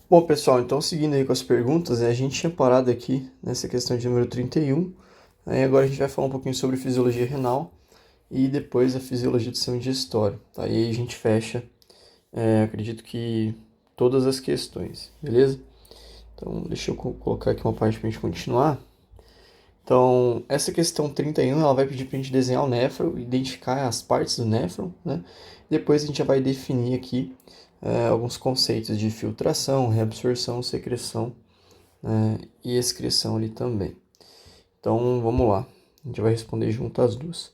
Bom, pessoal, então seguindo aí com as perguntas, a gente tinha parado aqui nessa questão de número 31. Aí agora a gente vai falar um pouquinho sobre fisiologia renal e depois a fisiologia do sistema digestório, tá? E aí a gente fecha, acredito que todas as questões, beleza? Então deixa eu colocar aqui uma parte para a gente continuar. Então, essa questão 31, ela vai pedir para a gente desenhar o néfron, identificar as partes do néfron, né? Depois a gente já vai definir aqui alguns conceitos de filtração, reabsorção, secreção, e excreção ali também. Então, vamos lá. A gente vai responder junto as duas.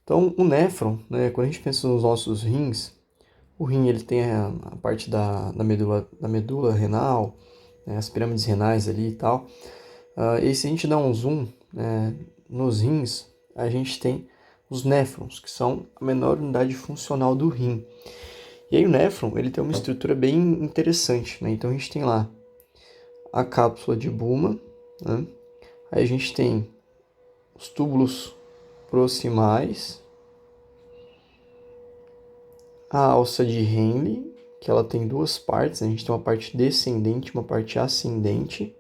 Então, o néfron, né, quando a gente pensa nos nossos rins, o rim ele tem a parte da medula renal, né, as pirâmides renais ali e tal. E se a gente dá um zoom, né, nos rins, a gente tem os néfrons, que são a menor unidade funcional do rim. E aí o néfron ele tem uma estrutura bem interessante, né? Então a gente tem lá a cápsula de Bowman, né? Aí a gente tem os túbulos proximais, a alça de Henle, que ela tem duas partes, né? A gente tem uma parte descendente e uma parte ascendente,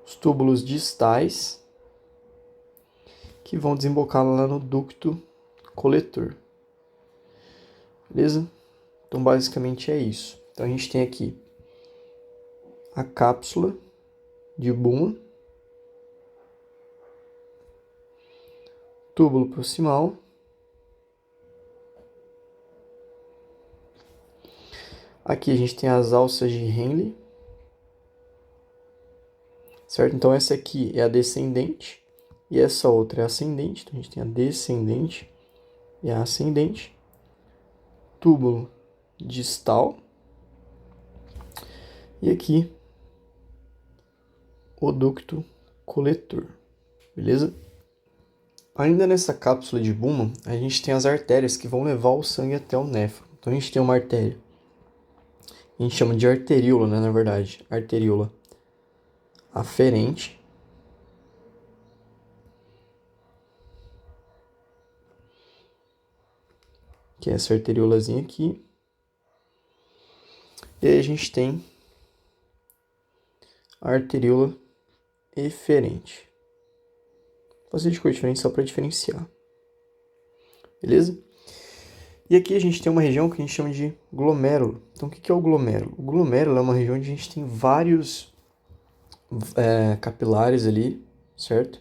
os túbulos distais, que vão desembocar lá no ducto coletor, beleza? Então basicamente é isso. Então a gente tem aqui a cápsula de Bowman, túbulo proximal, aqui a gente tem as alças de Henle, certo? Então essa aqui é a descendente e essa outra é a ascendente. Então a gente tem a descendente e a ascendente. Túbulo distal e aqui o ducto coletor, beleza? Ainda nessa cápsula de Bowman, a gente tem as artérias que vão levar o sangue até o néfron. Então a gente tem uma artéria, a gente chama de arteríola, né, na verdade, arteríola aferente, que é essa arteriolazinha aqui. E aí a gente tem a arteríola eferente. Vou fazer de cor diferente só para diferenciar, beleza? E aqui a gente tem uma região que a gente chama de glomérulo. Então o que é o glomérulo? O glomérulo é uma região onde a gente tem vários capilares ali, certo?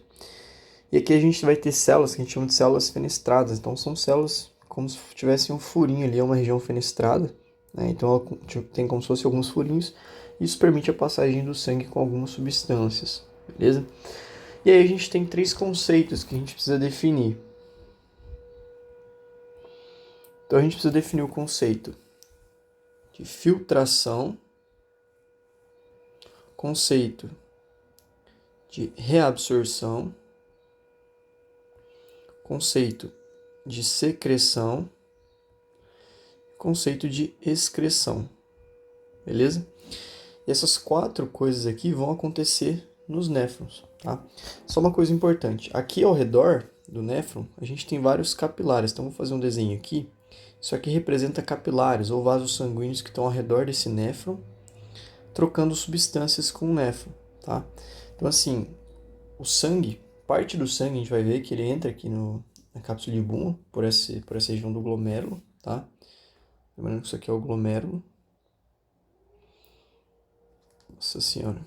E aqui a gente vai ter células que a gente chama de células fenestradas. Então são células como se tivesse um furinho ali, é uma região fenestrada, né? Então ela tem como se fosse alguns furinhos. Isso permite a passagem do sangue com algumas substâncias, beleza? E aí a gente tem três conceitos que a gente precisa definir. Então a gente precisa definir o conceito de filtração, conceito de reabsorção, conceito de secreção, conceito de excreção, beleza? E essas quatro coisas aqui vão acontecer nos néfrons, tá? Só uma coisa importante, aqui ao redor do néfron a gente tem vários capilares, então vou fazer um desenho aqui. Isso aqui representa capilares ou vasos sanguíneos que estão ao redor desse néfron, trocando substâncias com o néfron, tá? Então assim, o sangue, parte do sangue a gente vai ver que ele entra aqui na cápsula de Bowman, por essa região do glomérulo, tá? Lembrando que isso aqui é o glomérulo. Nossa senhora.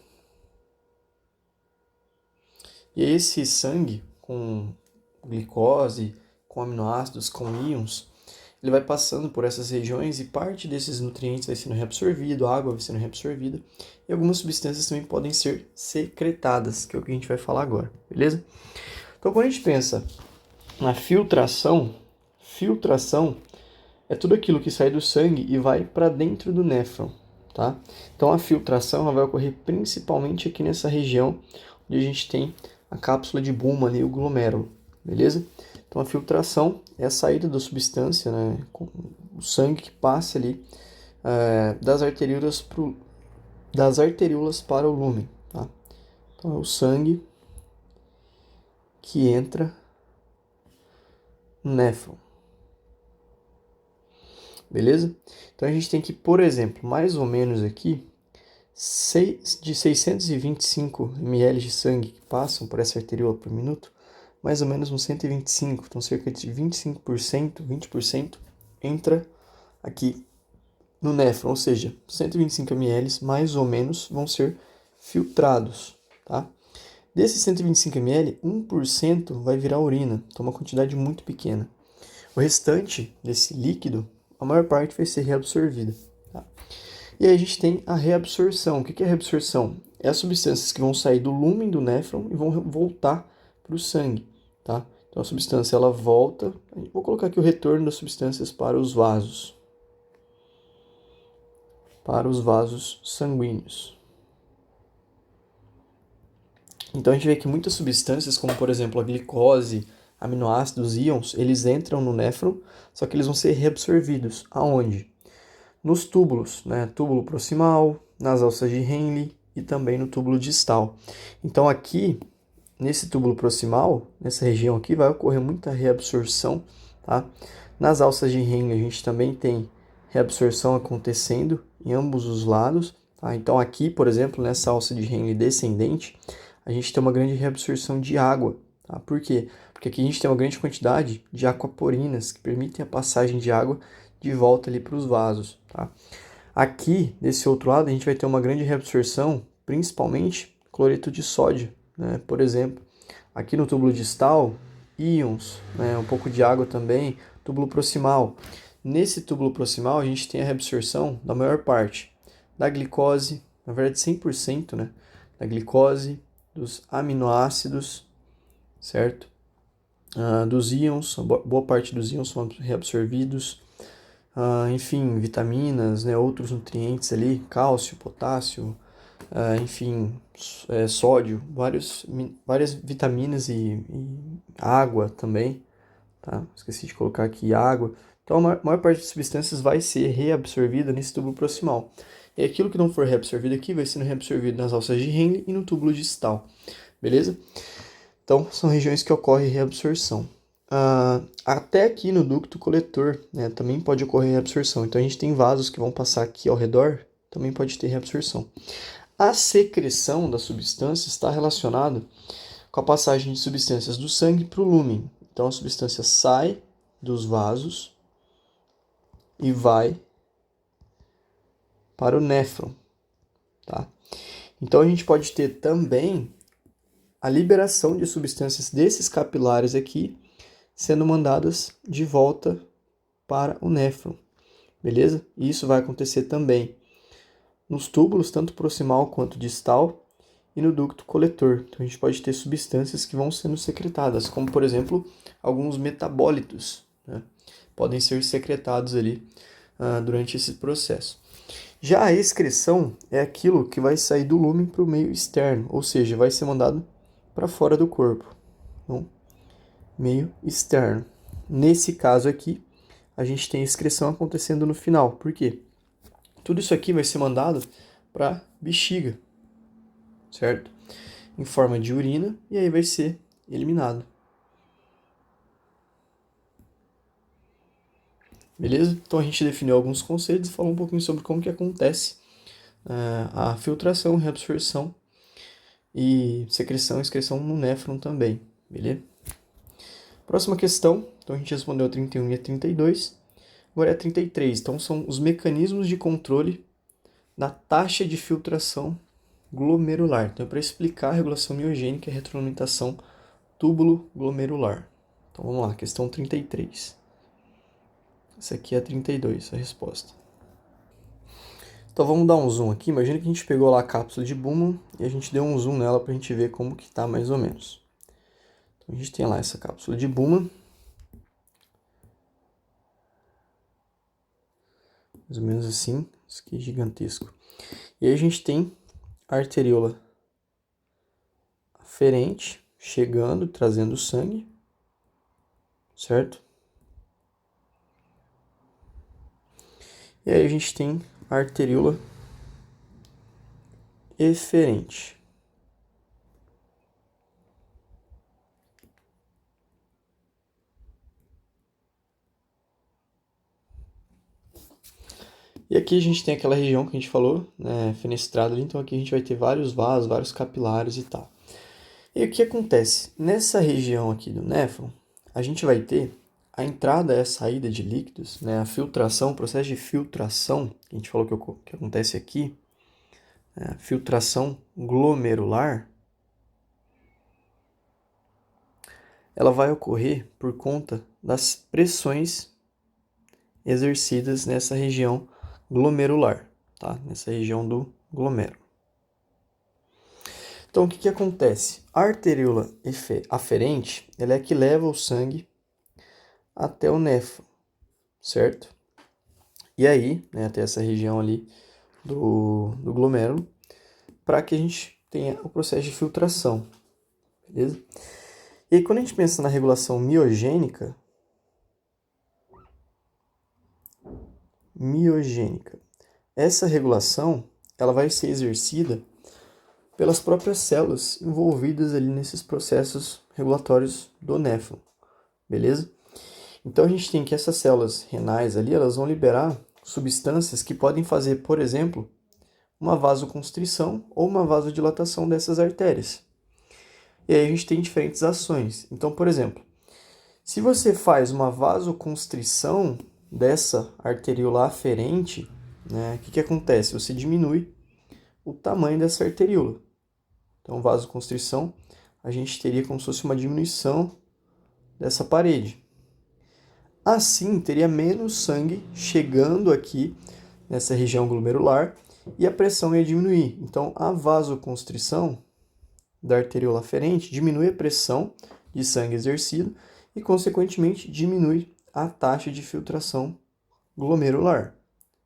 E esse sangue com glicose, com aminoácidos, com íons, ele vai passando por essas regiões e parte desses nutrientes vai sendo reabsorvido, a água vai sendo reabsorvida e algumas substâncias também podem ser secretadas, que é o que a gente vai falar agora, beleza? Então, quando a gente pensa na filtração é tudo aquilo que sai do sangue e vai para dentro do néfron, tá? Então, a filtração ela vai ocorrer principalmente aqui nessa região onde a gente tem a cápsula de Bowman ali, o glomérulo, beleza? Então, a filtração é a saída da substância, né, o sangue que passa ali das arteríolas para o lúmen, tá? Então, é o sangue que entra no néfron, beleza? Então, a gente tem que, por exemplo, mais ou menos aqui, de 625 ml de sangue que passam por essa arteríola por minuto, mais ou menos uns 125, então cerca de 25%, 20% entra aqui no néfron, ou seja, 125 ml mais ou menos vão ser filtrados, tá? Desses 125 ml, 1% vai virar urina, então uma quantidade muito pequena. O restante desse líquido, a maior parte vai ser reabsorvida, tá? E aí a gente tem a reabsorção. O que é a reabsorção? É as substâncias que vão sair do lúmen do néfron e vão voltar para o sangue, tá? Então a substância ela volta. Vou colocar aqui o retorno das substâncias para os vasos sanguíneos. Então a gente vê que muitas substâncias, como por exemplo a glicose, aminoácidos, íons, eles entram no néfron, só que eles vão ser reabsorvidos. Aonde? Nos túbulos, né? Túbulo proximal, nas alças de Henle e também no túbulo distal. Então aqui, nesse túbulo proximal, nessa região aqui, vai ocorrer muita reabsorção, tá? Nas alças de Henle a gente também tem reabsorção acontecendo em ambos os lados, tá? Então aqui, por exemplo, nessa alça de Henle descendente, a gente tem uma grande reabsorção de água, tá? Por quê? Porque aqui a gente tem uma grande quantidade de aquaporinas que permitem a passagem de água de volta ali para os vasos, tá? Aqui, desse outro lado, a gente vai ter uma grande reabsorção, principalmente cloreto de sódio, né? Por exemplo, aqui no túbulo distal, íons, né? Um pouco de água também, túbulo proximal. Nesse túbulo proximal, a gente tem a reabsorção da maior parte da glicose, na verdade 100%, né? Da glicose, dos aminoácidos, certo? Dos íons, boa parte dos íons são reabsorvidos, enfim, vitaminas, né, outros nutrientes ali, cálcio, potássio, enfim, sódio, várias vitaminas e água também, tá? Esqueci de colocar aqui água. Então, a maior parte das substâncias vai ser reabsorvida nesse túbulo proximal. E aquilo que não for reabsorvido aqui vai sendo reabsorvido nas alças de Henle e no túbulo distal, beleza? Então, são regiões que ocorre reabsorção. Até aqui no ducto coletor, né, também pode ocorrer reabsorção. Então, a gente tem vasos que vão passar aqui ao redor, também pode ter reabsorção. A secreção da substância está relacionada com a passagem de substâncias do sangue para o lúmen. Então, a substância sai dos vasos e vai para o néfron, tá? Então, a gente pode ter também a liberação de substâncias desses capilares aqui sendo mandadas de volta para o néfron, beleza? E isso vai acontecer também nos túbulos, tanto proximal quanto distal, e no ducto coletor. Então a gente pode ter substâncias que vão sendo secretadas, como por exemplo, alguns metabólitos, né? Podem ser secretados ali durante esse processo. Já a excreção é aquilo que vai sair do lúmen para o meio externo, ou seja, vai ser mandado para fora do corpo. Então, meio externo. Nesse caso aqui, a gente tem a excreção acontecendo no final. Por quê? Tudo isso aqui vai ser mandado para bexiga, certo? Em forma de urina e aí vai ser eliminado. Beleza? Então a gente definiu alguns conceitos e falou um pouquinho sobre como que acontece a filtração, reabsorção e secreção e excreção no néfron também, beleza? Próxima questão, então a gente respondeu a 31 e a 32. Agora é a 33. Então são os mecanismos de controle da taxa de filtração glomerular. Então é para explicar a regulação miogênica e a retroalimentação túbulo-glomerular. Então vamos lá, questão 33. Essa aqui é a 32, a resposta. Então vamos dar um zoom aqui. Imagina que a gente pegou lá a cápsula de Bowman e a gente deu um zoom nela para a gente ver como que está mais ou menos. Então a gente tem lá essa cápsula de Bowman. Mais ou menos assim. Isso aqui é gigantesco. E aí a gente tem a arteríola aferente chegando, trazendo sangue, certo? E aí a gente tem a arteríola eferente. E E aqui a gente tem aquela região que a gente falou, né, fenestrada ali, então aqui a gente vai ter vários vasos, vários capilares e tal. E o que acontece? Nessa região aqui do néfron, a gente vai ter a entrada e a saída de líquidos, né, a filtração, o processo de filtração, que a gente falou que acontece aqui, né, a filtração glomerular, ela vai ocorrer por conta das pressões exercidas nessa região glomerular, tá? Nessa região do glomérulo. Então, o que acontece? A arteríola aferente, ela é que leva o sangue até o néfron, certo? E aí, né, até essa região ali do glomérulo, para que a gente tenha o processo de filtração, beleza? E aí, quando a gente pensa na regulação miogênica, essa regulação ela vai ser exercida pelas próprias células envolvidas ali nesses processos regulatórios do néfron, beleza? Então a gente tem que essas células renais ali, elas vão liberar substâncias que podem fazer, por exemplo, uma vasoconstrição ou uma vasodilatação dessas artérias. E aí a gente tem diferentes ações. Então, por exemplo, se você faz uma vasoconstrição dessa arteríola aferente, né, o que acontece? Você diminui o tamanho dessa arteríola. Então, vasoconstrição, a gente teria como se fosse uma diminuição dessa parede. Assim, teria menos sangue chegando aqui nessa região glomerular e a pressão ia diminuir. Então, a vasoconstrição da arteríola aferente diminui a pressão de sangue exercido e, consequentemente, diminui a taxa de filtração glomerular,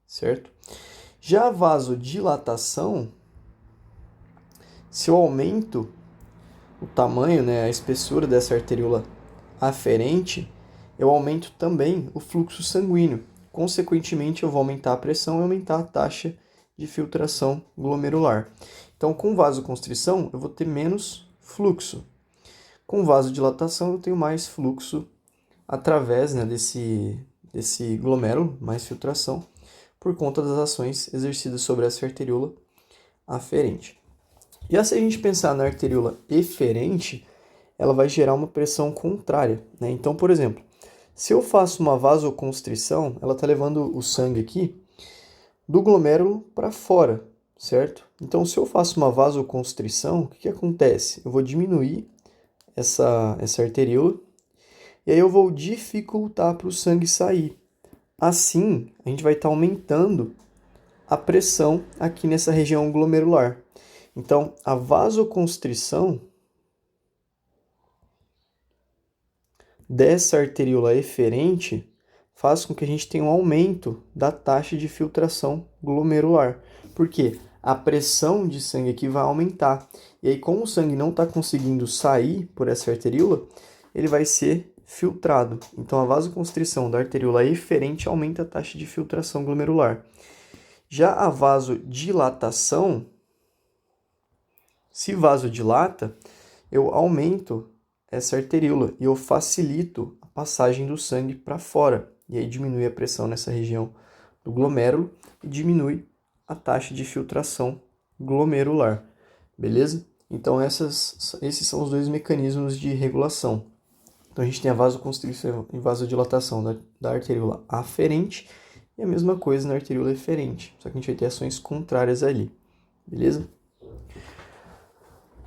certo? Já a vasodilatação, se eu aumento o tamanho, né, a espessura dessa arteríola aferente, eu aumento também o fluxo sanguíneo. Consequentemente, eu vou aumentar a pressão e aumentar a taxa de filtração glomerular. Então, com vasoconstrição, eu vou ter menos fluxo. Com vasodilatação, eu tenho mais fluxo através, né, desse glomérulo, mais filtração, por conta das ações exercidas sobre essa arteríola aferente. Já se a gente pensar na arteríola eferente, ela vai gerar uma pressão contrária, né? Então, por exemplo, se eu faço uma vasoconstrição, ela está levando o sangue aqui do glomérulo para fora, certo? Então, se eu faço uma vasoconstrição, o que acontece? Eu vou diminuir essa arteríola e aí eu vou dificultar para o sangue sair. Assim, a gente vai estar aumentando a pressão aqui nessa região glomerular. Então, a vasoconstrição dessa arteríola eferente faz com que a gente tenha um aumento da taxa de filtração glomerular. Por quê? A pressão de sangue aqui vai aumentar. E aí, como o sangue não está conseguindo sair por essa arteríola, ele vai ser filtrado. Então, a vasoconstrição da arteríola eferente aumenta a taxa de filtração glomerular. Já a vasodilatação, se vasodilata, eu aumento essa arteríola e eu facilito a passagem do sangue para fora. E aí diminui a pressão nessa região do glomérulo e diminui a taxa de filtração glomerular. Beleza? Então esses são os dois mecanismos de regulação. Então a gente tem a vasoconstrição e vasodilatação da arteríola aferente e a mesma coisa na arteríola eferente. Só que a gente vai ter ações contrárias ali. Beleza?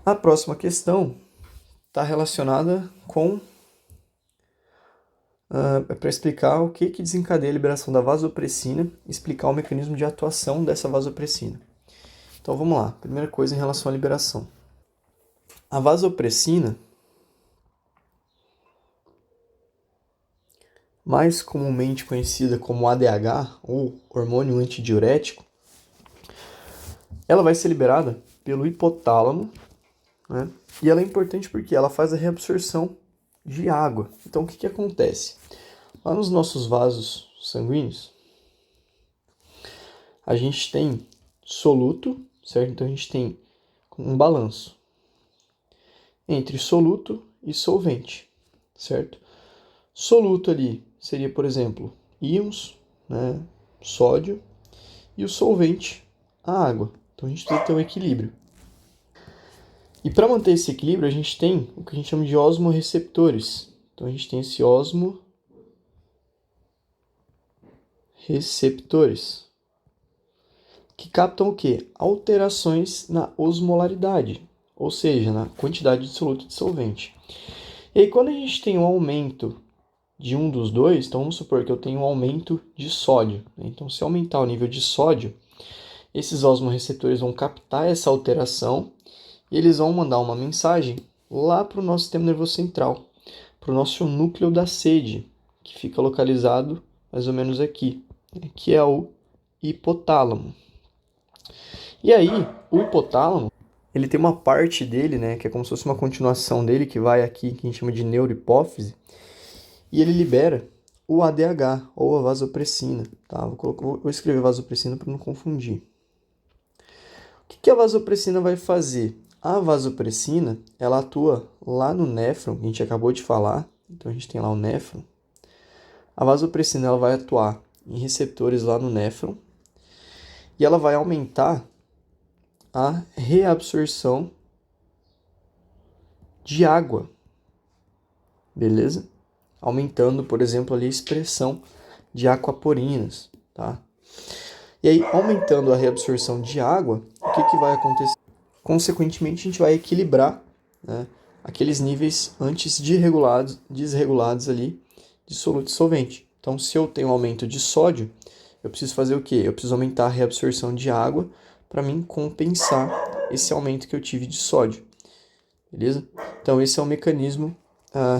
A próxima questão está relacionada com para explicar o que desencadeia a liberação da vasopressina, explicar o mecanismo de atuação dessa vasopressina. Então vamos lá, primeira coisa em relação à liberação. A vasopressina, mais comumente conhecida como ADH, ou hormônio antidiurético, ela vai ser liberada pelo hipotálamo, né? E ela é importante porque ela faz a reabsorção de água. Então o que acontece? Lá nos nossos vasos sanguíneos, a gente tem soluto, certo? Então a gente tem um balanço entre soluto e solvente, certo? Soluto ali seria, por exemplo, íons, né? Sódio, e o solvente, a água. Então a gente precisa ter um equilíbrio. E para manter esse equilíbrio, a gente tem o que a gente chama de osmorreceptores. Então a gente tem esse osmorreceptores, que captam o quê? Alterações na osmolaridade, ou seja, na quantidade de soluto dissolvente. E aí quando a gente tem um aumento de um dos dois, então vamos supor que eu tenho um aumento de sódio. Então se aumentar o nível de sódio, esses osmorreceptores vão captar essa alteração e eles vão mandar uma mensagem lá para o nosso sistema nervoso central, para o nosso núcleo da sede, que fica localizado mais ou menos aqui, que é o hipotálamo. E aí, o hipotálamo, ele tem uma parte dele, né, que é como se fosse uma continuação dele, que vai aqui, que a gente chama de neurohipófise, e ele libera o ADH, ou a vasopressina, tá? Vou escrever vasopressina para não confundir. O que a vasopressina vai fazer? A vasopressina, ela atua lá no néfron, que a gente acabou de falar. Então, a gente tem lá o néfron. A vasopressina, ela vai atuar em receptores lá no néfron. E ela vai aumentar a reabsorção de água. Beleza? Aumentando, por exemplo, ali a expressão de aquaporinas, tá? E aí, aumentando a reabsorção de água, o que vai acontecer? Consequentemente, a gente vai equilibrar, né, aqueles níveis antes desregulados ali de soluto solvente. Então, se eu tenho um aumento de sódio, eu preciso fazer o quê? Eu preciso aumentar a reabsorção de água para mim compensar esse aumento que eu tive de sódio. Beleza? Então, esse é o mecanismo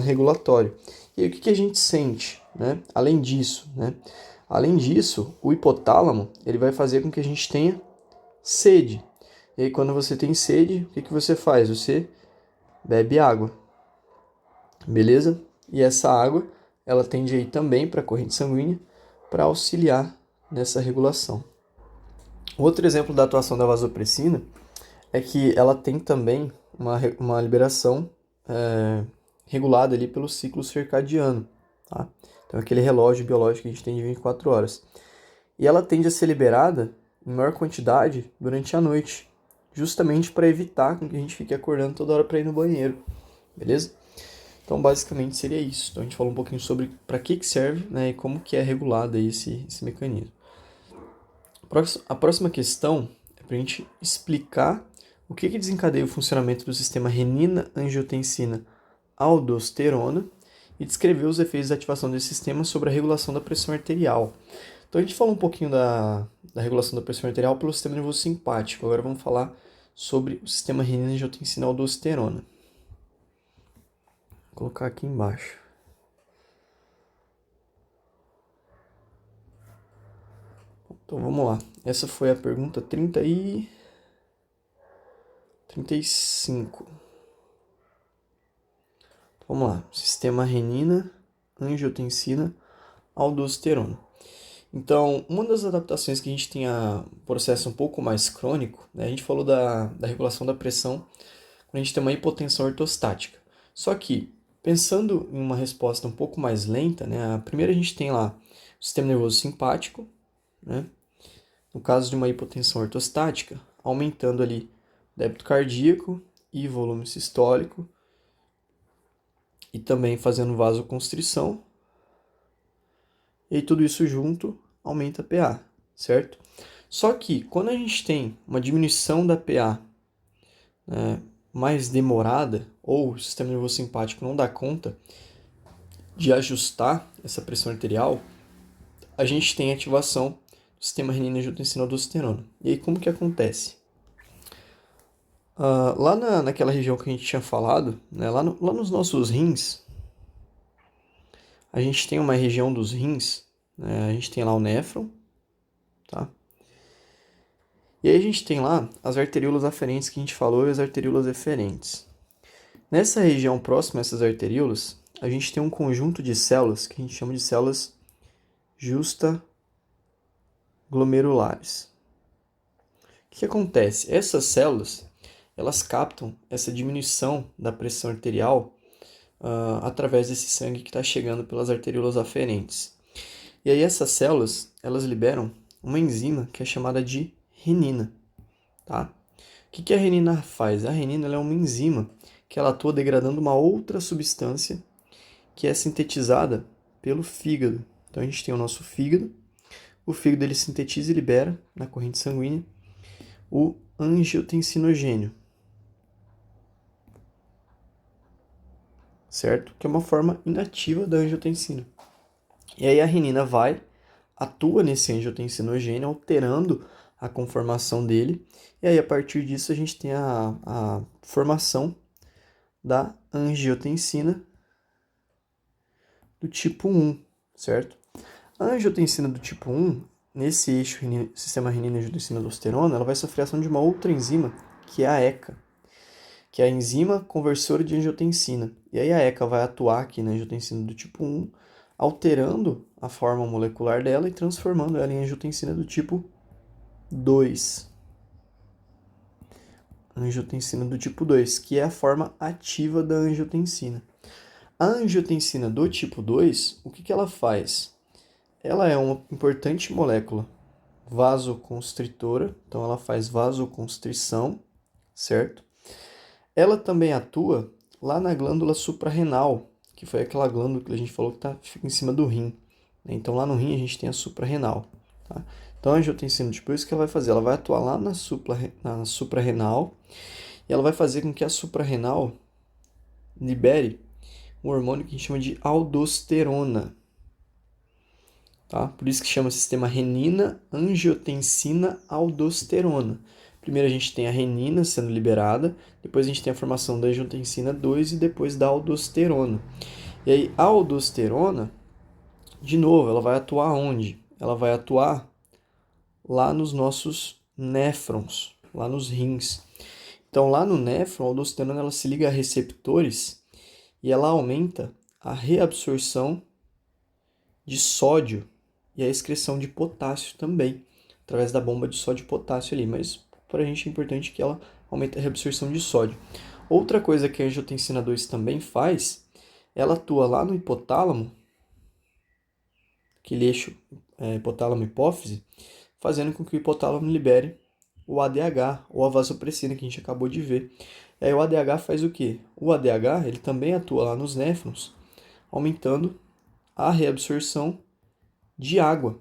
regulatório. E aí, o que a gente sente, né? Além disso, o hipotálamo ele vai fazer com que a gente tenha sede. E aí, quando você tem sede, o que você faz? Você bebe água. Beleza? E essa água, ela tende aí também para a corrente sanguínea para auxiliar nessa regulação. Outro exemplo da atuação da vasopressina é que ela tem também uma liberação regulada ali pelo ciclo circadiano, tá? Então, aquele relógio biológico que a gente tem de 24 horas. E ela tende a ser liberada em maior quantidade durante a noite, justamente para evitar que a gente fique acordando toda hora para ir no banheiro, beleza? Então, basicamente, seria isso. Então, a gente falou um pouquinho sobre para que serve, né, e como que é regulado aí esse mecanismo. A próxima questão é para a gente explicar o que desencadeia o funcionamento do sistema renina-angiotensina-aldosterona e descrever os efeitos da ativação desse sistema sobre a regulação da pressão arterial. Então, a gente falou um pouquinho da regulação da pressão arterial pelo sistema nervoso simpático. Agora vamos falar sobre o sistema renina-angiotensina-aldosterona. Vou colocar aqui embaixo. Então, vamos lá. Essa foi a pergunta 35. Vamos lá. Sistema renina-angiotensina-aldosterona. Então, uma das adaptações que a gente tem a processo um pouco mais crônico, né, a gente falou da regulação da pressão quando a gente tem uma hipotensão ortostática. Só que, pensando em uma resposta um pouco mais lenta, né, primeiro a gente tem lá o sistema nervoso simpático, né, no caso de uma hipotensão ortostática, aumentando ali débito cardíaco e volume sistólico, e também fazendo vasoconstrição, e tudo isso junto aumenta a PA, certo? Só que quando a gente tem uma diminuição da PA mais demorada, ou o sistema nervoso simpático não dá conta de ajustar essa pressão arterial, a gente tem ativação do sistema renina-angiotensina-aldosterona. E aí como que acontece? Lá naquela região que a gente tinha falado, né, lá nos nossos rins, a gente tem uma região dos rins, né, a gente tem lá o néfron, tá? E aí a gente tem lá as arteríolas aferentes que a gente falou e as arteríolas eferentes. Nessa região próxima a essas arteríolas, a gente tem um conjunto de células que a gente chama de células justaglomerulares. O que acontece? Essas células, elas captam essa diminuição da pressão arterial através desse sangue que está chegando pelas arteríolas aferentes. E aí essas células, elas liberam uma enzima que é chamada de renina, tá? O que a renina faz? A renina ela é uma enzima que ela atua degradando uma outra substância que é sintetizada pelo fígado. Então a gente tem o nosso fígado, o fígado ele sintetiza e libera na corrente sanguínea o angiotensinogênio, certo? Que é uma forma inativa da angiotensina. E aí a renina atua nesse angiotensinogênio, alterando a conformação dele, e aí a partir disso a gente tem a formação da angiotensina do tipo 1, certo? A angiotensina do tipo 1, nesse eixo sistema renina-angiotensina-aldosterona, ela vai sofrer a ação de uma outra enzima, que é a ECA, que é a enzima conversora de angiotensina. E aí a ECA vai atuar aqui na angiotensina do tipo 1, alterando a forma molecular dela e transformando ela em angiotensina do tipo 2. Angiotensina do tipo 2, que é a forma ativa da angiotensina. A angiotensina do tipo 2, o que ela faz? Ela é uma importante molécula vasoconstritora, então ela faz vasoconstrição, certo? Ela também atua lá na glândula suprarrenal, que foi aquela glândula que a gente falou que fica em cima do rim. Então lá no rim a gente tem a suprarrenal. Tá? Então a angiotensina, depois que ela vai fazer? Ela vai atuar lá na suprarrenal e ela vai fazer com que a suprarrenal libere um hormônio que a gente chama de aldosterona. Tá? Por isso que chama sistema renina-angiotensina-aldosterona. Primeiro a gente tem a renina sendo liberada, depois a gente tem a formação da angiotensina 2 e depois da aldosterona. E aí a aldosterona, de novo, ela vai atuar onde? Ela vai atuar lá nos nossos néfrons, lá nos rins. Então lá no néfron, a aldosterona ela se liga a receptores e ela aumenta a reabsorção de sódio e a excreção de potássio também, através da bomba de sódio e potássio ali, mas para a gente é importante que ela aumente a reabsorção de sódio. Outra coisa que a angiotensina 2 também faz, ela atua lá no hipotálamo, aquele eixo hipotálamo-hipófise, fazendo com que o hipotálamo libere o ADH, ou a vasopressina, que a gente acabou de ver. E aí o ADH faz o quê? O ADH ele também atua lá nos néfrons, aumentando a reabsorção de água.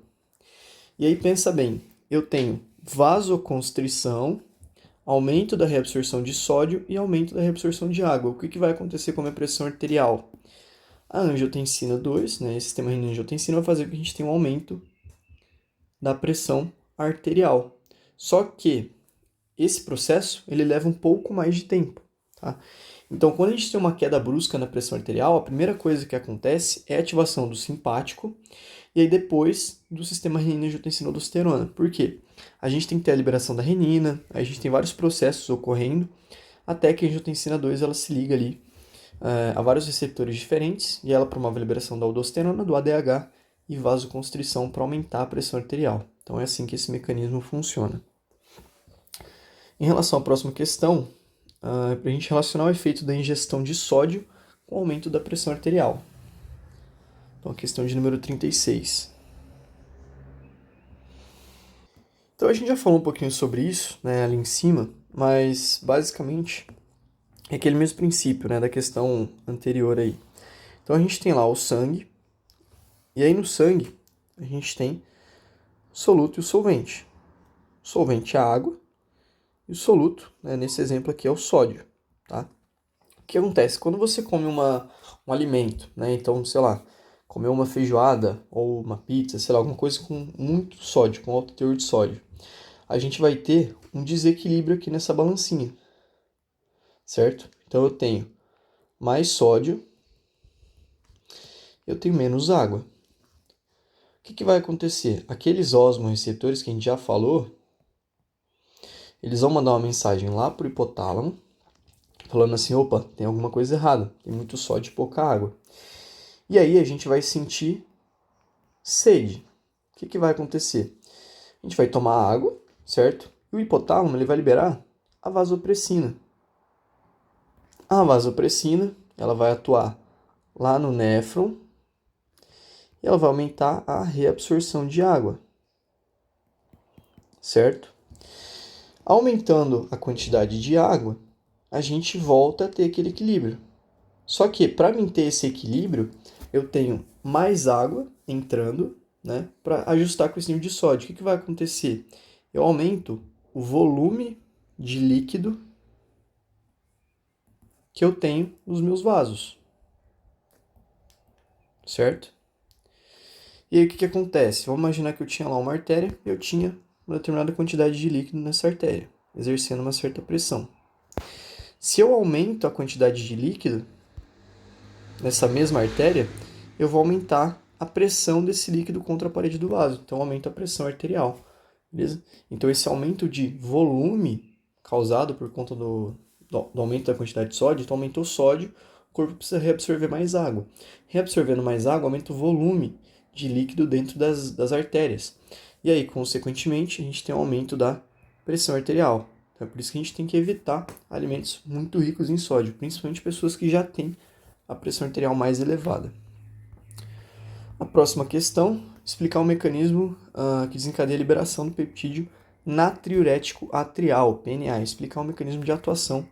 E aí pensa bem, eu tenho vasoconstrição, aumento da reabsorção de sódio e aumento da reabsorção de água. O que vai acontecer com a minha pressão arterial? A angiotensina 2, né, esse sistema renina-angiotensina, vai fazer com que a gente tenha um aumento da pressão arterial. Só que esse processo ele leva um pouco mais de tempo. Tá? Então, quando a gente tem uma queda brusca na pressão arterial, a primeira coisa que acontece é a ativação do simpático e aí depois do sistema renina-angiotensina-aldosterona. Por quê? A gente tem que ter a liberação da renina, a gente tem vários processos ocorrendo, até que a angiotensina 2 ela se liga ali a vários receptores diferentes e ela promove a liberação da aldosterona, do ADH e vasoconstrição para aumentar a pressão arterial. Então é assim que esse mecanismo funciona. Em relação à próxima questão, para a gente relacionar o efeito da ingestão de sódio com o aumento da pressão arterial. Então, a questão de número 36. Então, a gente já falou um pouquinho sobre isso, né, ali em cima, mas, basicamente, é aquele mesmo princípio, né, da questão anterior aí. Então, a gente tem lá o sangue, e aí no sangue, a gente tem o soluto e o solvente. O solvente é a água, e o soluto, né, nesse exemplo aqui, é o sódio, tá? O que acontece? Quando você come um alimento, né, então, sei lá, comer uma feijoada ou uma pizza, sei lá, alguma coisa com muito sódio, com alto teor de sódio, a gente vai ter um desequilíbrio aqui nessa balancinha, certo? Então eu tenho mais sódio, eu tenho menos água. O que vai acontecer? Aqueles osmoreceptores que a gente já falou, eles vão mandar uma mensagem lá para o hipotálamo, falando assim, opa, tem alguma coisa errada, tem muito sódio e pouca água. E aí a gente vai sentir sede. O que vai acontecer? A gente vai tomar água, certo? E o hipotálamo ele vai liberar a vasopressina. A vasopressina ela vai atuar lá no néfron e ela vai aumentar a reabsorção de água. certo? Aumentando a quantidade de água, a gente volta a ter aquele equilíbrio. Só que para mim ter esse equilíbrio, eu tenho mais água entrando, né, para ajustar com esse nível de sódio. O que vai acontecer? Eu aumento o volume de líquido que eu tenho nos meus vasos, certo? E aí o que acontece? Vamos imaginar que eu tinha lá uma artéria e eu tinha uma determinada quantidade de líquido nessa artéria, exercendo uma certa pressão. Se eu aumento a quantidade de líquido nessa mesma artéria, eu vou aumentar a pressão desse líquido contra a parede do vaso. Então, eu aumento a pressão arterial, beleza? Então, esse aumento de volume causado por conta do aumento da quantidade de sódio, então aumentou o sódio, o corpo precisa reabsorver mais água. Reabsorvendo mais água, aumenta o volume de líquido dentro das artérias. E aí, consequentemente, a gente tem um aumento da pressão arterial. Então, é por isso que a gente tem que evitar alimentos muito ricos em sódio, principalmente pessoas que já têm a pressão arterial mais elevada. A próxima questão, explicar o mecanismo que desencadeia a liberação do peptídeo natriurético atrial, PNA, explicar o mecanismo de atuação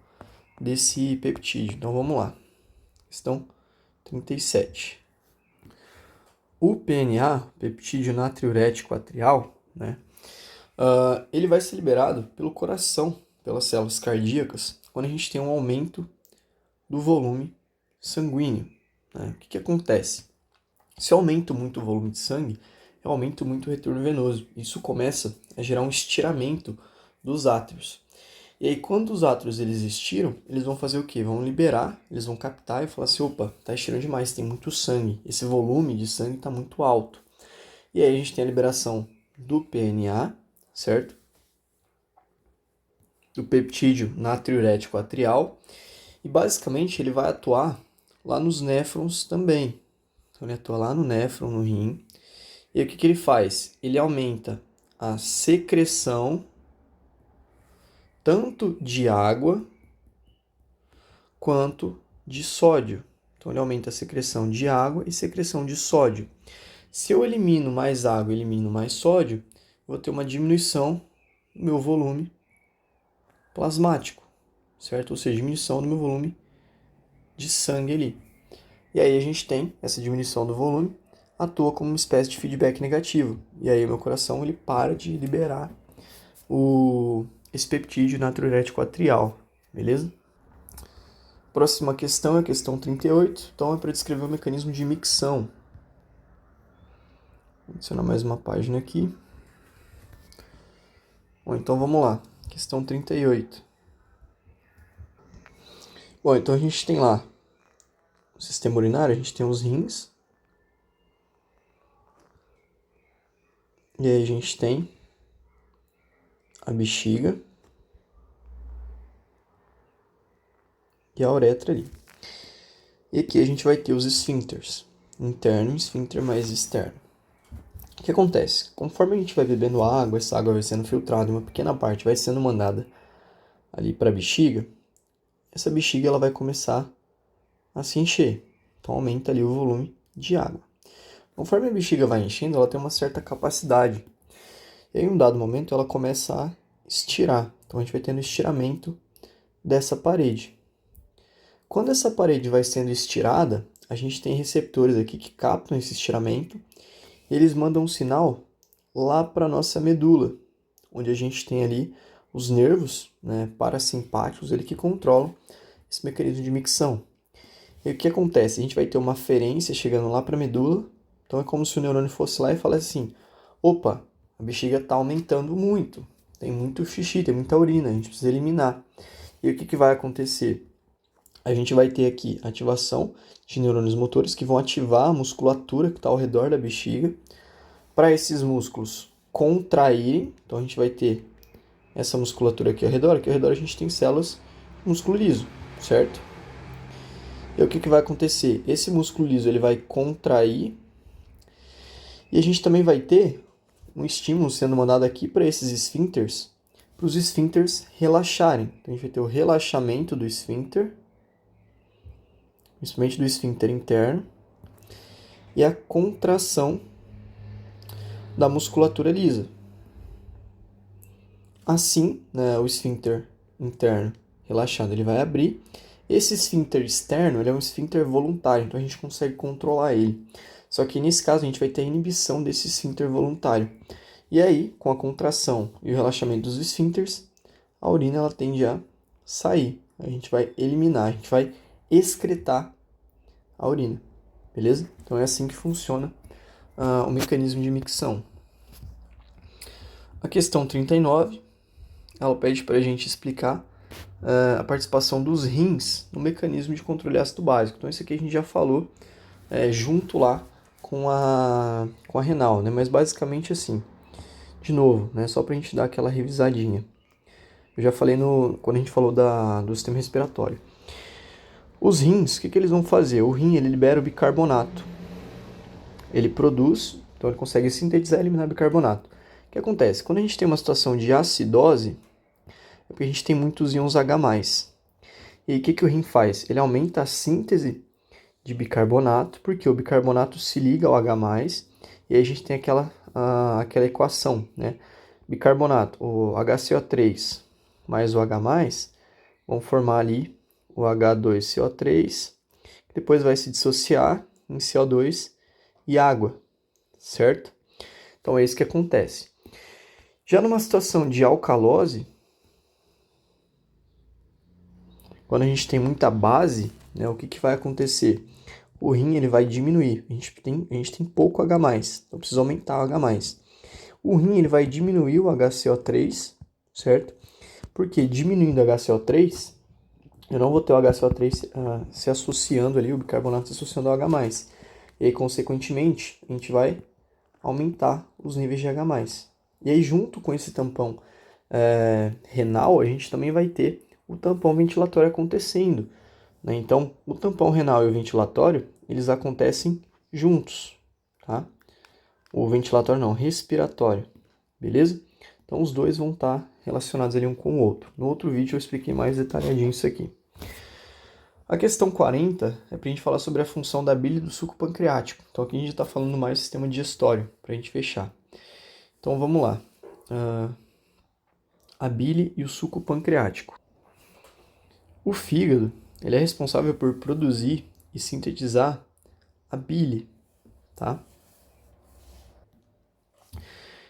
desse peptídeo. Então vamos lá. Questão 37. O PNA, peptídeo natriurético atrial, né, ele vai ser liberado pelo coração, pelas células cardíacas, quando a gente tem um aumento do volume sanguíneo. Né? O que acontece? Se eu aumento muito o volume de sangue, eu aumento muito o retorno venoso. Isso começa a gerar um estiramento dos átrios. E aí, quando os átrios eles estiram, eles vão fazer o quê? Vão liberar, eles vão captar e falar assim, opa, tá estirando demais, tem muito sangue. Esse volume de sangue está muito alto. E aí a gente tem a liberação do PNA, certo? Do peptídeo natriurético atrial. E basicamente ele vai atuar lá nos néfrons também. Então ele atua lá no néfron, no rim. E aí, o que ele faz? Ele aumenta a secreção tanto de água quanto de sódio. Então ele aumenta a secreção de água e secreção de sódio. Se eu elimino mais água e elimino mais sódio, eu vou ter uma diminuição do meu volume plasmático, certo? Ou seja, diminuição do meu volume de sangue ali. E aí a gente tem essa diminuição do volume, atua como uma espécie de feedback negativo. E aí o meu coração ele para de liberar esse peptídeo natriurético atrial, beleza? Próxima questão é a questão 38. Então é para descrever o mecanismo de micção. Vou adicionar mais uma página aqui. Bom, então vamos lá. Questão 38. Bom, então a gente tem lá o sistema urinário, a gente tem os rins. E aí a gente tem a bexiga e a uretra ali. E aqui a gente vai ter os esfíncteres, interno e esfíncter mais externo. O que acontece? Conforme a gente vai bebendo água, essa água vai sendo filtrada, uma pequena parte vai sendo mandada ali para a bexiga, essa bexiga ela vai começar a se encher. Então aumenta ali o volume de água. Conforme a bexiga vai enchendo, ela tem uma certa capacidade. E aí, em um dado momento, ela começa a estirar. Então a gente vai tendo estiramento dessa parede. Quando essa parede vai sendo estirada, a gente tem receptores aqui que captam esse estiramento e eles mandam um sinal lá para a nossa medula, onde a gente tem ali os nervos, né, parasimpáticos, ele que controlam esse mecanismo de micção. E o que acontece? A gente vai ter uma aferência chegando lá para a medula, então é como se o neurônio fosse lá e falasse assim, opa, a bexiga está aumentando muito, tem muito xixi, tem muita urina, a gente precisa eliminar. E o que vai acontecer? A gente vai ter aqui ativação de neurônios motores que vão ativar a musculatura que está ao redor da bexiga, para esses músculos contraírem, então a gente vai ter essa musculatura aqui ao redor a gente tem células músculo liso, certo? E o que vai acontecer? Esse músculo liso ele vai contrair e a gente também vai ter um estímulo sendo mandado aqui para esses esfíncteres, para os esfíncteres relaxarem. Então a gente vai ter o relaxamento do esfíncter, principalmente do esfíncter interno, e a contração da musculatura lisa. Assim, né, o esfíncter interno relaxado ele vai abrir. Esse esfíncter externo ele é um esfíncter voluntário, então a gente consegue controlar ele. Só que nesse caso a gente vai ter a inibição desse esfíncter voluntário. E aí, com a contração e o relaxamento dos esfíncteres, a urina ela tende a sair. A gente vai eliminar, a gente vai excretar a urina. Beleza? Então é assim que funciona o mecanismo de micção. A questão 39, ela pede para a gente explicar a participação dos rins no mecanismo de controle ácido básico. Então isso aqui a gente já falou junto lá com a renal, né? Mas basicamente assim, de novo, né? Só para a gente dar aquela revisadinha. Eu já falei quando a gente falou do sistema respiratório. Os rins, o que eles vão fazer? O rim ele libera o bicarbonato. Ele produz, então ele consegue sintetizar e eliminar bicarbonato. O que acontece? Quando a gente tem uma situação de acidose, é porque a gente tem muitos íons H+. E aí o que o rim faz? Ele aumenta a síntese de bicarbonato, porque o bicarbonato se liga ao H+, e aí a gente tem aquela equação, né? Bicarbonato, o HCO3 mais o H+, vão formar ali o H2CO3, que depois vai se dissociar em CO2 e água, certo? Então é isso que acontece. Já numa situação de alcalose, quando a gente tem muita base, né, o que vai acontecer? O rim ele vai diminuir, a gente tem pouco H+, então precisa aumentar o H+. O rim ele vai diminuir o HCO3, certo? Porque diminuindo o HCO3, eu não vou ter o HCO3 se associando ali, o bicarbonato se associando ao H+. E aí, consequentemente, a gente vai aumentar os níveis de H+. E aí, junto com esse tampão renal, a gente também vai ter o tampão ventilatório acontecendo, né? Então, o tampão renal e o ventilatório, eles acontecem juntos, tá? O ventilatório não, respiratório, beleza? Então, os dois vão estar relacionados ali um com o outro. No outro vídeo eu expliquei mais detalhadinho isso aqui. A questão 40 é para a gente falar sobre a função da bile e do suco pancreático. Então aqui a gente está falando mais do sistema digestório, para a gente fechar. Então vamos lá. A bile e o suco pancreático. O fígado ele é responsável por produzir e sintetizar a bile, tá?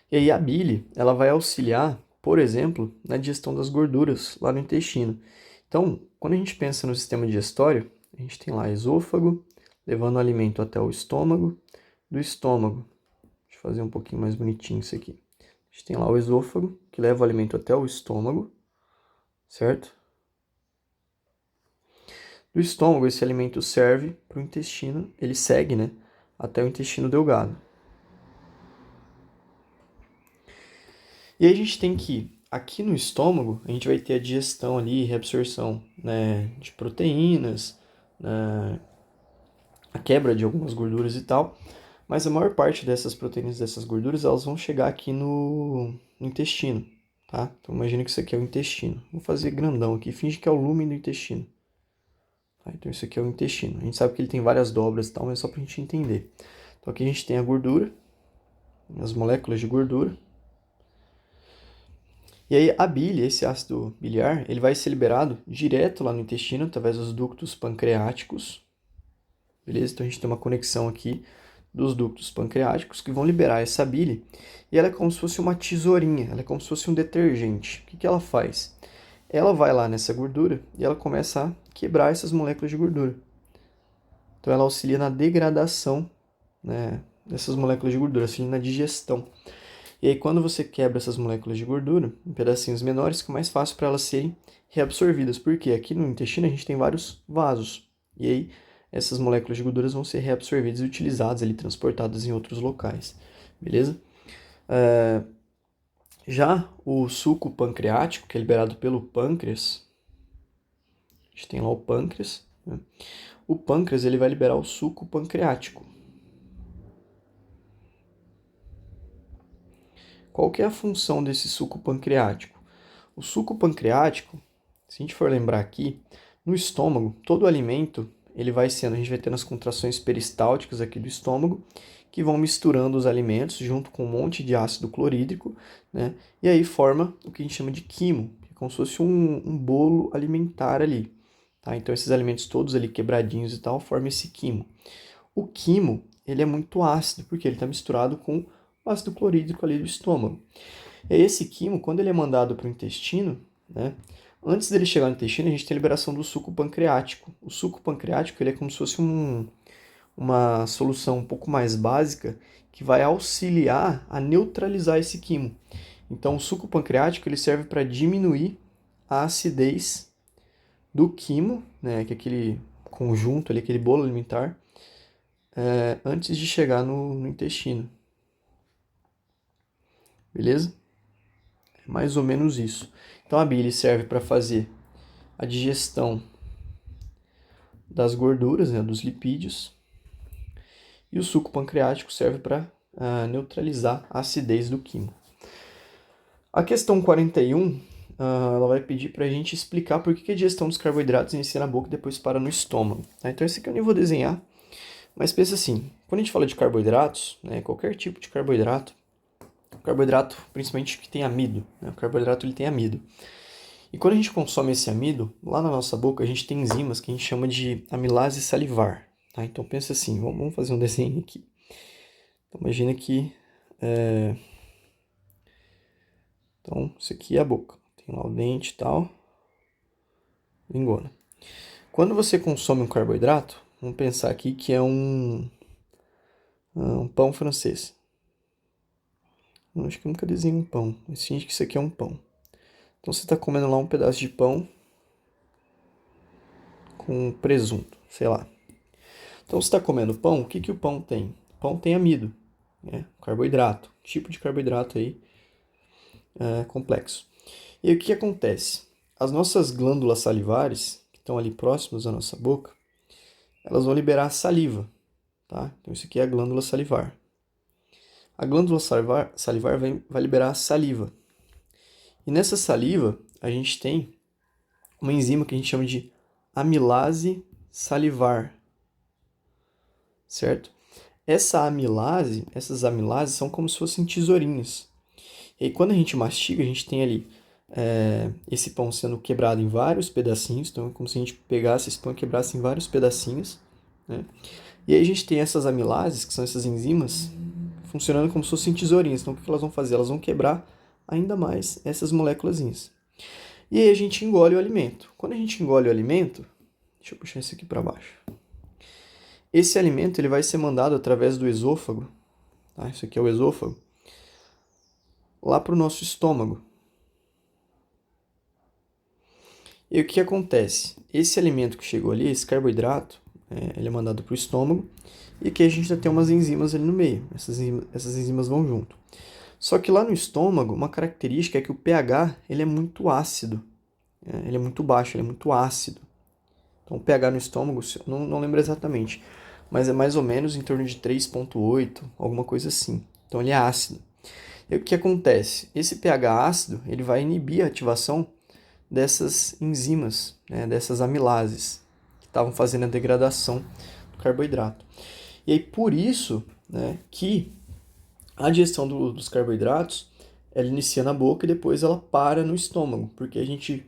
E aí a bile ela vai auxiliar, por exemplo, na digestão das gorduras lá no intestino. Então, quando a gente pensa no sistema digestório, a gente tem lá esôfago, levando o alimento até o estômago, do estômago. Deixa eu fazer um pouquinho mais bonitinho isso aqui. A gente tem lá o esôfago, que leva o alimento até o estômago, certo? Do estômago, esse alimento serve para o intestino, ele segue, né, até o intestino delgado. E aí a gente tem que, aqui no estômago, a gente vai ter a digestão ali, reabsorção, né, de proteínas, né, a quebra de algumas gorduras e tal. Mas a maior parte dessas proteínas, dessas gorduras, elas vão chegar aqui no intestino, tá? Então imagina que isso aqui é o intestino. Vou fazer grandão aqui, finge que é o lumen do intestino. Tá? Então isso aqui é o intestino. A gente sabe que ele tem várias dobras e tal, mas é só pra gente entender. Então aqui a gente tem a gordura, as moléculas de gordura. E aí a bile, esse ácido biliar, ele vai ser liberado direto lá no intestino, através dos ductos pancreáticos. Beleza? Então a gente tem uma conexão aqui dos ductos pancreáticos que vão liberar essa bile. E ela é como se fosse uma tesourinha, ela é como se fosse um detergente. O que ela faz? Ela vai lá nessa gordura e ela começa a quebrar essas moléculas de gordura. Então ela auxilia na degradação, né, dessas moléculas de gordura, auxilia na digestão. E aí quando você quebra essas moléculas de gordura em pedacinhos menores, fica mais fácil para elas serem reabsorvidas. Porque aqui no intestino a gente tem vários vasos. E aí essas moléculas de gorduras vão ser reabsorvidas e utilizadas ali, transportadas em outros locais. Beleza? Já o suco pancreático, que é liberado pelo pâncreas, a gente tem lá o pâncreas, né? O pâncreas ele vai liberar o suco pancreático. Qual que é a função desse suco pancreático? O suco pancreático, se a gente for lembrar aqui, no estômago, todo alimento ele vai sendo, a gente vai tendo as contrações peristálticas aqui do estômago, que vão misturando os alimentos junto com um monte de ácido clorídrico, né? E aí forma o que a gente chama de quimo, que é como se fosse um bolo alimentar ali, tá? Então esses alimentos todos ali quebradinhos e tal, formam esse quimo. O quimo, ele é muito ácido, porque ele está misturado com o ácido clorídrico ali do estômago. E esse quimo, quando ele é mandado para o intestino, né? Antes dele chegar no intestino, a gente tem a liberação do suco pancreático. O suco pancreático, ele é como se fosse uma solução um pouco mais básica que vai auxiliar a neutralizar esse quimo. Então, o suco pancreático ele serve para diminuir a acidez do quimo, né, que é aquele conjunto ali, aquele bolo alimentar, antes de chegar no intestino. Beleza? É mais ou menos isso. Então, a bile serve para fazer a digestão das gorduras, né, dos lipídios, e o suco pancreático serve para neutralizar a acidez do quimo. A questão 41, ela vai pedir para a gente explicar por que a digestão dos carboidratos inicia na boca e depois para no estômago. Tá? Então, esse aqui eu nem vou desenhar, mas pensa assim, quando a gente fala de carboidratos, né, qualquer tipo de carboidrato, principalmente que tem amido, né, o carboidrato ele tem amido. E quando a gente consome esse amido, lá na nossa boca a gente tem enzimas que a gente chama de amilase salivar. Tá? Então pensa assim, vamos fazer um desenho aqui. Então, imagina que... Então, isso aqui é a boca. Tem lá o dente e tal. Língua. Quando você consome um carboidrato, vamos pensar aqui que é um pão francês. Eu acho que eu nunca desenhei um pão, mas finge que isso aqui é um pão. Então você está comendo lá um pedaço de pão com presunto, sei lá. Então você está comendo pão, o que, que o pão tem? O pão tem amido, né? Carboidrato, tipo de carboidrato aí complexo. E aí, o que acontece? As nossas glândulas salivares, que estão ali próximas da nossa boca, elas vão liberar saliva, tá? Então isso aqui é a glândula salivar. A glândula salivar vai liberar saliva. E nessa saliva, a gente tem uma enzima que a gente chama de amilase salivar, certo? Essas amilases são como se fossem tesourinhas. E aí, quando a gente mastiga, a gente tem ali esse pão sendo quebrado em vários pedacinhos. Então, é como se a gente pegasse esse pão e quebrasse em vários pedacinhos, né? E aí a gente tem essas amilases, que são essas enzimas, funcionando como se fossem tesourinhas. Então, o que elas vão fazer? Elas vão quebrar ainda mais essas moléculazinhas. E aí a gente engole o alimento. Quando a gente engole o alimento, deixa eu puxar isso aqui para baixo. Esse alimento ele vai ser mandado através do esôfago, tá? Isso aqui é o esôfago, lá para o nosso estômago. E o que acontece? Esse alimento que chegou ali, esse carboidrato, ele é mandado para o estômago, e aqui a gente já tem umas enzimas ali no meio. Essas enzimas vão junto. Só que lá no estômago, uma característica é que o pH ele é muito ácido. Ele é muito baixo, ele é muito ácido. Então o pH no estômago, não lembro exatamente, mas é mais ou menos em torno de 3,8, alguma coisa assim. Então ele é ácido. E o que acontece? Esse pH ácido ele vai inibir a ativação dessas enzimas, né, dessas amilases, que estavam fazendo a degradação do carboidrato. E aí por isso, né, que a digestão dos carboidratos ela inicia na boca e depois ela para no estômago, porque a gente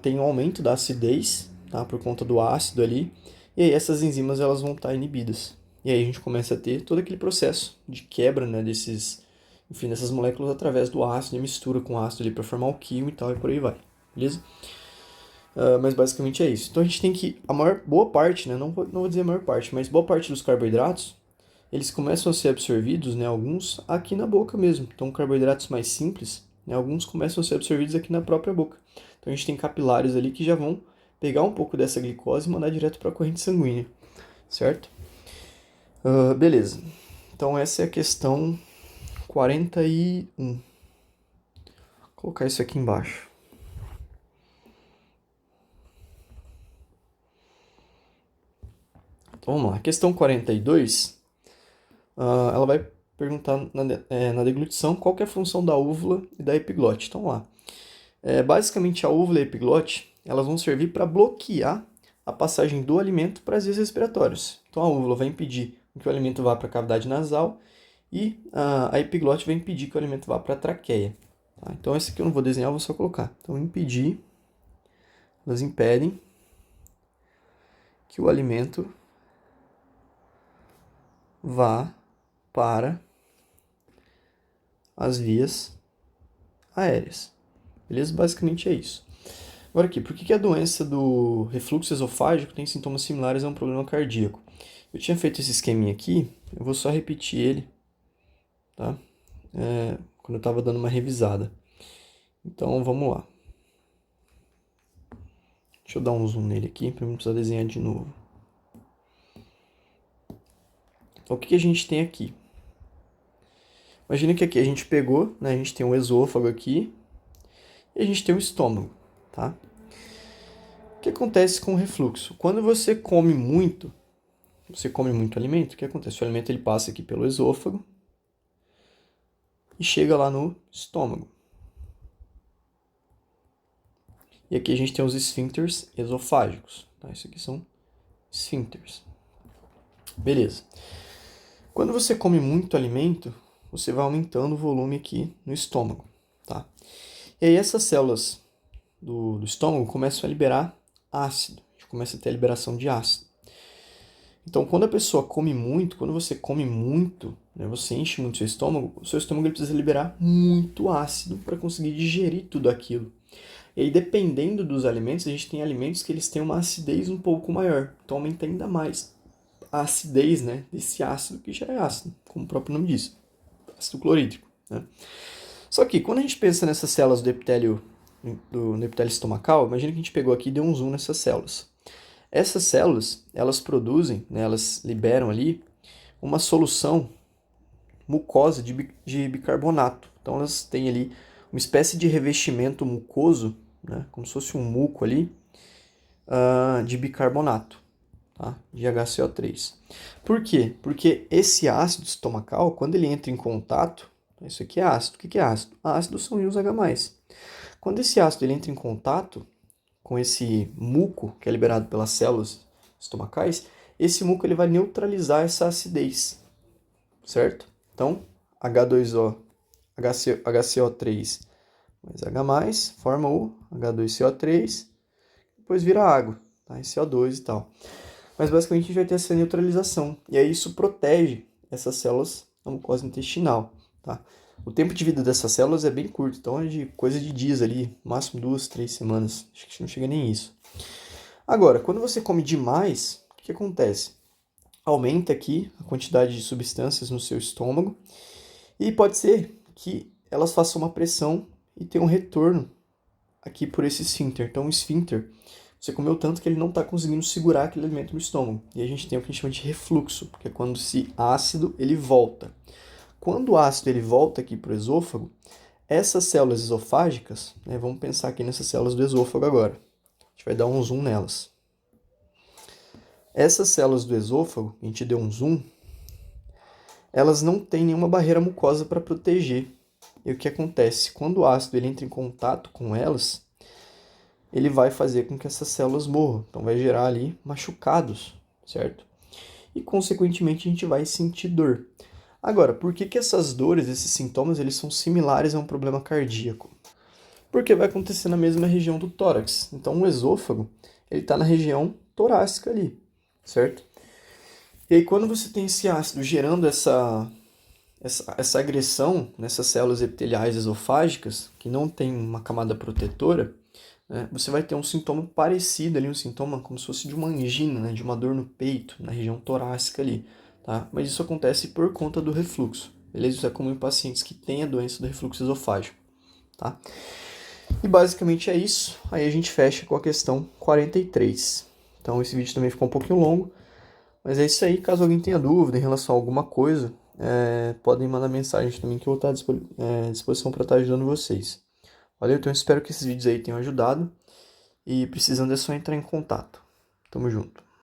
tem um aumento da acidez, tá, por conta do ácido ali, e aí essas enzimas elas vão estar inibidas. E aí a gente começa a ter todo aquele processo de quebra, né, dessas moléculas através do ácido e mistura com o ácido ali para formar o quimo e tal, e por aí vai, beleza? Mas basicamente é isso. Então a gente tem que, boa parte, né, não vou dizer a maior parte, mas boa parte dos carboidratos, eles começam a ser absorvidos, né, alguns aqui na boca mesmo. Então carboidratos mais simples, né, alguns começam a ser absorvidos aqui na própria boca. Então a gente tem capilares ali que já vão pegar um pouco dessa glicose e mandar direto para a corrente sanguínea, certo? Beleza. Então essa é a questão 41. Vou colocar isso aqui embaixo. Então vamos lá. A questão 42, ela vai perguntar na deglutição qual que é a função da úvula e da epiglote. Então lá. Basicamente a úvula e a epiglote elas vão servir para bloquear a passagem do alimento para as vias respiratórias. Então a úvula vai impedir que o alimento vá para a cavidade nasal e a epiglote vai impedir que o alimento vá para a traqueia. Tá? Então esse aqui eu não vou desenhar, eu vou só colocar. Então impedir, elas impedem que o alimento vá para as vias aéreas. Beleza? Basicamente é isso. Agora aqui, por que a doença do refluxo esofágico tem sintomas similares a um problema cardíaco? Eu tinha feito esse esqueminha aqui, eu vou só repetir ele, tá? Quando eu estava dando uma revisada. Então vamos lá. Deixa eu dar um zoom nele aqui para não precisar desenhar de novo. Então o que a gente tem aqui? Imagina que aqui a gente pegou, né? A gente tem um esôfago aqui e a gente tem um estômago, tá? O que acontece com o refluxo? Quando você come muito alimento, o que acontece? O alimento ele passa aqui pelo esôfago e chega lá no estômago. E aqui a gente tem os esfíncteres esofágicos, tá? Isso aqui são esfíncteres. Beleza. Quando você come muito alimento, você vai aumentando o volume aqui no estômago, tá? E aí essas células do estômago começam a liberar ácido. A gente começa a ter a liberação de ácido. Então, quando a pessoa come muito, quando você come muito, né, você enche muito o seu estômago ele precisa liberar muito ácido para conseguir digerir tudo aquilo. E aí, dependendo dos alimentos, a gente tem alimentos que eles têm uma acidez um pouco maior. Então, aumenta ainda mais a acidez, né, desse ácido, que já é ácido, como o próprio nome diz, ácido clorídrico, né? Só que, quando a gente pensa nessas células do epitélio estomacal, imagina que a gente pegou aqui e deu um zoom nessas células. Essas células, elas produzem, né, elas liberam ali uma solução mucosa de bicarbonato. Então, elas têm ali uma espécie de revestimento mucoso, né, como se fosse um muco ali, de bicarbonato, tá, de HCO3. Por quê? Porque esse ácido estomacal, quando ele entra em contato, isso aqui é ácido. O que é ácido? Ácido são íons H+. Quando esse ácido ele entra em contato com esse muco que é liberado pelas células estomacais, esse muco ele vai neutralizar essa acidez, certo? Então, H2O, HCO3 mais H+, forma o H2CO3, depois vira água, tá? E CO2 e tal. Mas basicamente a gente vai ter essa neutralização, e aí isso protege essas células da mucosa intestinal, tá? O tempo de vida dessas células é bem curto, então é de coisa de dias ali, máximo 2, 3 semanas, acho que não chega nem isso. Agora, quando você come demais, o que acontece? Aumenta aqui a quantidade de substâncias no seu estômago e pode ser que elas façam uma pressão e tenham um retorno aqui por esse esfíncter. Então o esfíncter, você comeu tanto que ele não está conseguindo segurar aquele alimento no estômago. E a gente tem o que a gente chama de refluxo, que é quando esse ácido ele volta. Quando o ácido ele volta aqui para o esôfago, essas células esofágicas, né, vamos pensar aqui nessas células do esôfago agora. A gente vai dar um zoom nelas. Essas células do esôfago, a gente deu um zoom, elas não têm nenhuma barreira mucosa para proteger. E o que acontece? Quando o ácido ele entra em contato com elas, ele vai fazer com que essas células morram. Então vai gerar ali machucados, certo? E consequentemente a gente vai sentir dor. Agora, por que essas dores, esses sintomas, eles são similares a um problema cardíaco? Porque vai acontecer na mesma região do tórax. Então, o esôfago, ele está na região torácica ali, certo? E aí, quando você tem esse ácido gerando essa agressão nessas células epiteliais esofágicas, que não tem uma camada protetora, né, você vai ter um sintoma parecido ali, um sintoma como se fosse de uma angina, né, de uma dor no peito, na região torácica ali. Tá? Mas isso acontece por conta do refluxo, beleza? Isso é comum em pacientes que têm a doença do refluxo esofágico, tá? E basicamente é isso. Aí a gente fecha com a questão 43. Então esse vídeo também ficou um pouquinho longo, mas é isso aí. Caso alguém tenha dúvida em relação a alguma coisa, podem mandar mensagem também que eu vou estar à disposição para estar ajudando vocês. Valeu? Então eu espero que esses vídeos aí tenham ajudado e precisando é só entrar em contato. Tamo junto.